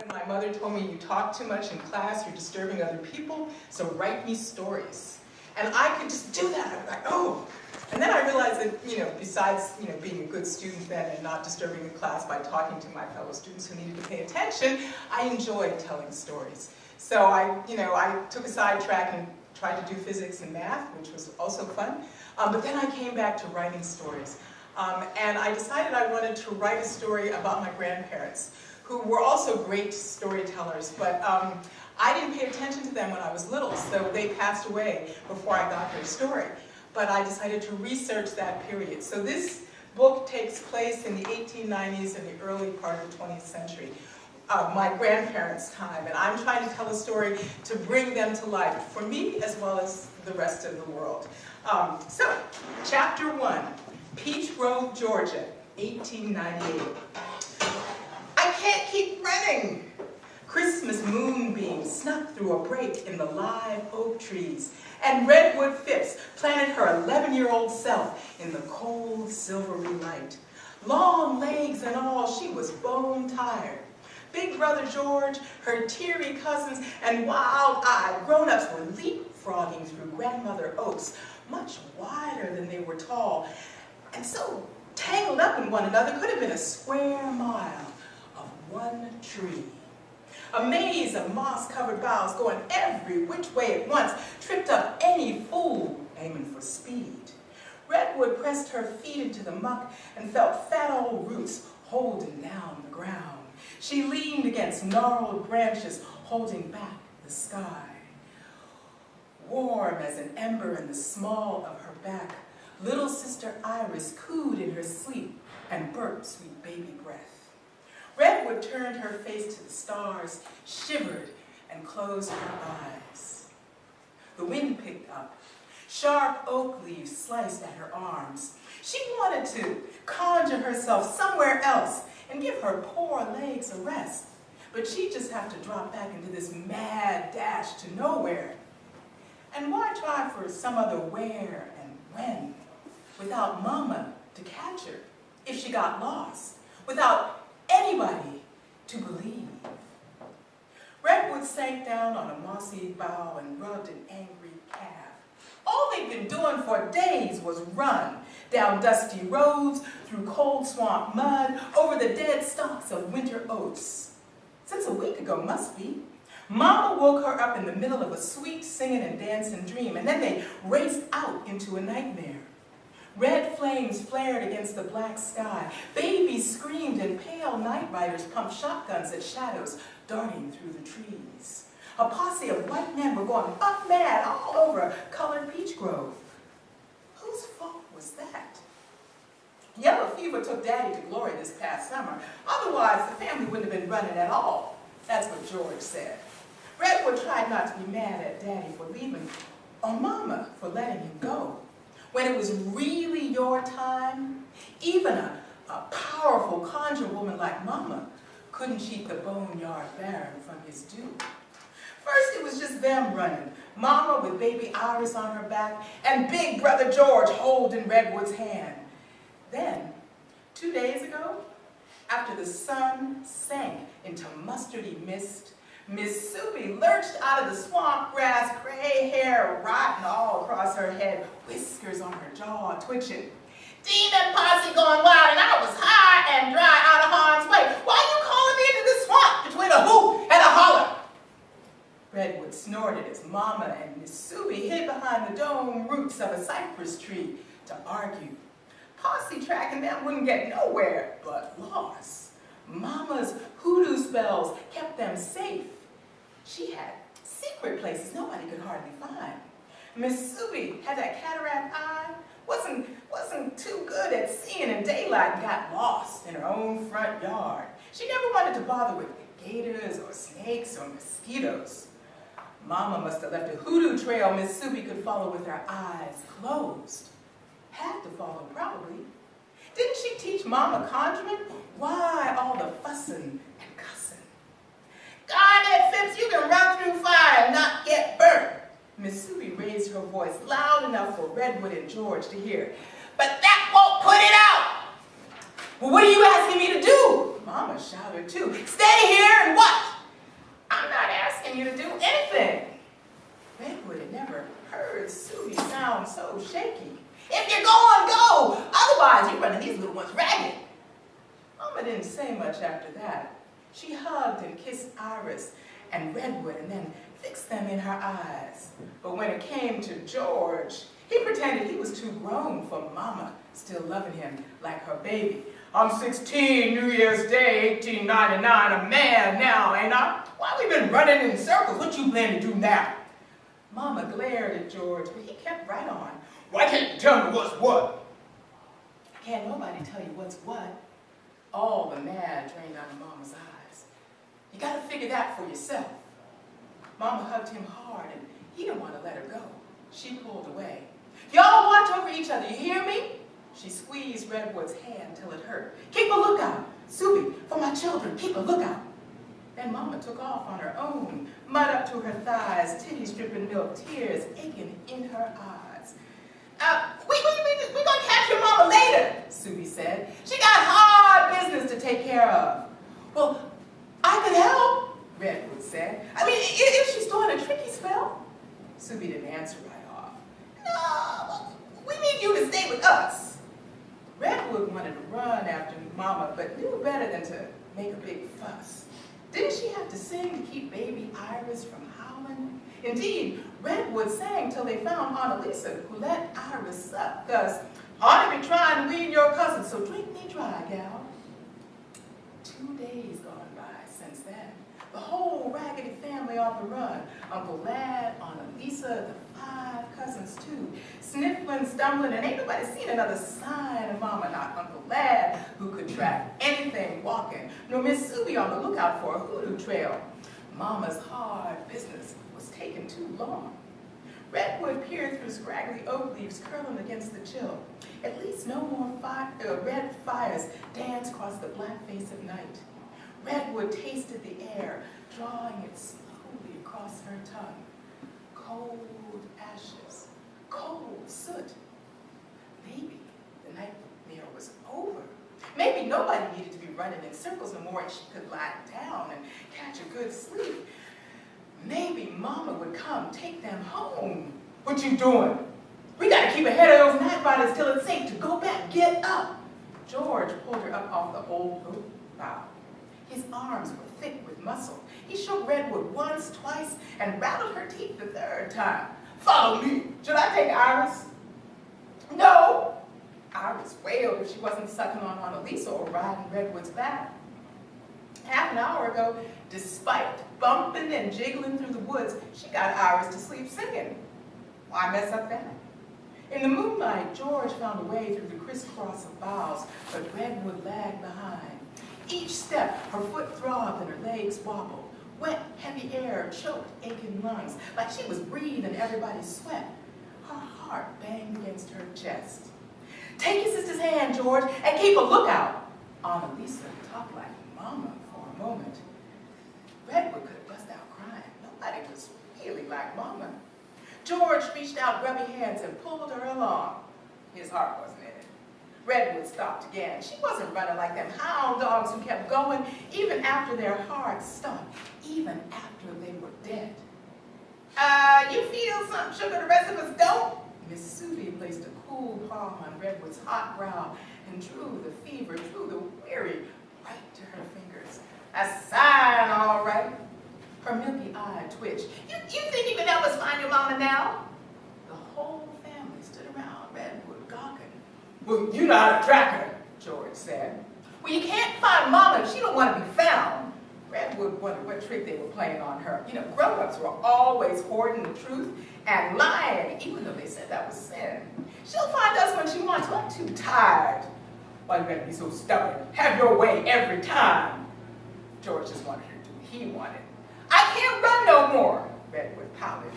when my mother told me, you talk too much in class, you're disturbing other people, so write me stories. And I could just do that. I was like, oh. And then I realized that, besides, being a good student then and not disturbing the class by talking to my fellow students who needed to pay attention, I enjoyed telling stories. So I took a sidetrack and tried to do physics and math, which was also fun. But then I came back to writing stories. And I decided I wanted to write a story about my grandparents, who were also great storytellers, but I didn't pay attention to them when I was little, so they passed away before I got their story. But I decided to research that period. So this book takes place in the 1890s and the early part of the 20th century, my grandparents' time, and I'm trying to tell a story to bring them to life, for me as well as the rest of the world. So, Chapter 1, Peach Grove, Georgia, 1898. I can't keep running! Christmas moonbeams snuck through a break in the live oak trees, and redwood Phipps planted her 11-year-old self in the cold, silvery light. Long legs and all, she was bone-tired. Big brother George, her teary cousins, and wild-eyed grown-ups were leapfrogging through grandmother oaks, much wider than they were tall, and so tangled up in one another could have been a square mile of one tree. A maze of moss-covered boughs going every which way at once tripped up any fool aiming for speed. Redwood pressed her feet into the muck and felt fat old roots holding down the ground. She leaned against gnarled branches holding back the sky. Warm as an ember in the small of her back, little sister Iris cooed in her sleep and burped sweet baby breath. Redwood turned her face to the stars, shivered, and closed her eyes. The wind picked up. Sharp oak leaves sliced at her arms. She wanted to conjure herself somewhere else and give her poor legs a rest, but she'd just have to drop back into this mad dash to nowhere. And why try for some other where and when, without Mama to catch her if she got lost, without anybody to believe? Redwood sank down on a mossy bough and rubbed an angry calf. All they'd been doing for days was run down dusty roads, through cold swamp mud, over the dead stalks of winter oats. Since a week ago, must be. Mama woke her up in the middle of a sweet singing and dancing dream, and then they raced out into a nightmare. Red flames flared against the black sky. Babies screamed, and pale night riders pumped shotguns at shadows darting through the trees. A posse of white men were going buck mad all over colored peach grove. Whose fault was that? Yellow fever took Daddy to glory this past summer. Otherwise, the family wouldn't have been running at all. That's what George said. Redwood tried not to be mad at Daddy for leaving, or Mama for letting him go. When it was really your time, even a powerful conjure woman like Mama couldn't cheat the boneyard baron from his due. First, it was just them running, Mama with baby Iris on her back, and big brother George holding Redwood's hand. Then, 2 days ago, after the sun sank into mustardy mist, Miss Soupy lurched out of the swamp grass, gray hair rotting all across her head, whiskers on her jaw twitching. Demon posse going wild, and I was high and dry out of harm's way. Why you calling me into the swamp between a hoot and a holler? Redwood snorted as Mama and Miss Soupy hid behind the dome roots of a cypress tree to argue. Posse tracking them wouldn't get nowhere but lost. Mama's hoodoo spells kept them safe. She had secret places nobody could hardly find. Miss Soupy had that cataract eye, wasn't too good at seeing in daylight and got lost in her own front yard. She never wanted to bother with gators or snakes or mosquitoes. Mama must have left a hoodoo trail Miss Soupy could follow with her eyes closed. Had to follow, probably. Didn't she teach Mama conjuring? Why all the fussing and cussing? Darn it, Phipps, you can run through fire and not get burnt. Miss Soupy raised her voice loud enough for Redwood and George to hear. But that won't put it out. Well, what are you asking me to do? Mama shouted too. Stay here and watch. I'm not asking you to do anything. Redwood had never heard Susie sound so shaky. If you're going, go. Otherwise, you're running these little ones ragged. Mama didn't say much after that. She hugged and kissed Iris and Redwood and then fixed them in her eyes. But when it came to George, he pretended he was too grown for Mama, still loving him like her baby. I'm 16, New Year's Day, 1899, a man now, ain't I? Why we been running in circles? What you plan to do now? Mama glared at George, but he kept right on. Why can't you tell me what's what? Can't nobody tell you what's what. All the mad drained out of Mama's eyes. You gotta figure that for yourself. Mama hugged him hard, and he didn't want to let her go. She pulled away. Y'all watch over each other, you hear me? She squeezed Redwood's hand till it hurt. Keep a lookout. Subi, for my children, keep a lookout. Then Mama took off on her own, mud up to her thighs, titties dripping milk, tears aching in her eyes. We gonna catch your Mama later, Subi said. She got hard business to take care of. Well, I could help, Redwood said. I mean, if she's doing a tricky spell. Subi didn't answer right off. No, we need you to stay with us. Redwood wanted to run after Mama, but knew better than to make a big fuss. Didn't she have to sing to keep baby Iris from howling? Indeed, Redwood sang till they found Annalisa, who let Iris suck, because ought to be trying to wean your cousin, so drink me dry, gal. 2 days gone by since then. The whole Raggedy family on the run. Uncle Lad, Annalisa, the 5 cousins too. Sniffling, stumbling, and ain't nobody seen another sign of Mama, not Uncle Lad, who could track anything walking, nor Miss Subi on the lookout for a hoodoo trail. Mama's hard business was taking too long. Redwood peered through scraggly oak leaves curling against the chill. At least no more red fires danced across the black face of night. Redwood tasted the air, drawing it slowly across her tongue. Cold ashes, cold soot. Maybe the nightmare was over. Maybe nobody needed to be running in circles no more and she could lie down and catch a good sleep. Maybe Mama would come take them home. What you doing? We gotta keep ahead of those night riders till it's safe to go back. Get up. George pulled her up off the old oak bough. His arms were thick with muscle. He shook Redwood once, twice, and rattled her teeth the 3rd time. Follow me. Should I take Iris? No. Iris wailed if she wasn't sucking on Annalisa or riding Redwood's back. Half an hour ago, despite bumping and jiggling through the woods, she got Iris to sleep singing. Why mess up that? In the moonlight, George found a way through the crisscross of boughs, but Redwood lagged behind. Each step, her foot throbbed and her legs wobbled. Wet, heavy air choked aching lungs, like she was breathing everybody's sweat. Her heart banged against her chest. Take your sister's hand, George, and keep a lookout. Annalisa talked like Mama for a moment. Redwood could have bust out crying. Nobody was really like Mama. George reached out grubby hands and pulled her along. His heart wasn't in it. Redwood stopped again. She wasn't running like them hound dogs who kept going even after their hearts stopped, even after they were dead. You feel something, sugar, the rest of us don't? Miss Subi placed a cool palm on Redwood's hot brow and drew the fever, drew the weary right to her fingers. A sign, all right. Her milky eye twitched. You think you can help us find your Mama now? The whole family stood around Redwood gawking. Well, you know how to track her, George said. Well, you can't find Mama if she don't want to be found. Redwood wondered what trick they were playing on her. You know, grown-ups were always hoarding the truth and lying, even though they said that was sin. She'll find us when she wants to. I'm too tired. Why you gotta be so stubborn? Have your way every time. George just wanted her to do what he wanted. I can't run no more, Redwood pouted.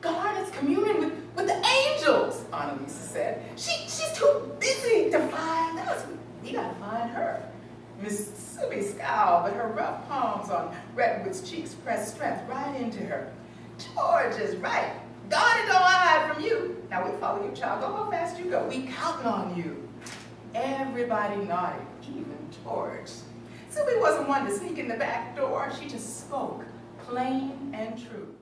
God is communing with the angels, Annalisa said. She's too busy to find us. We gotta find her. Miss Subi scowled, but her rough palms on Redwood's cheeks pressed strength right into her. George is right. God don't hide from you. Now we follow you, child. Go how fast you go. We counting on you. everybody nodded, even George. Sylvie wasn't one to sneak in the back door. She just spoke, plain and true.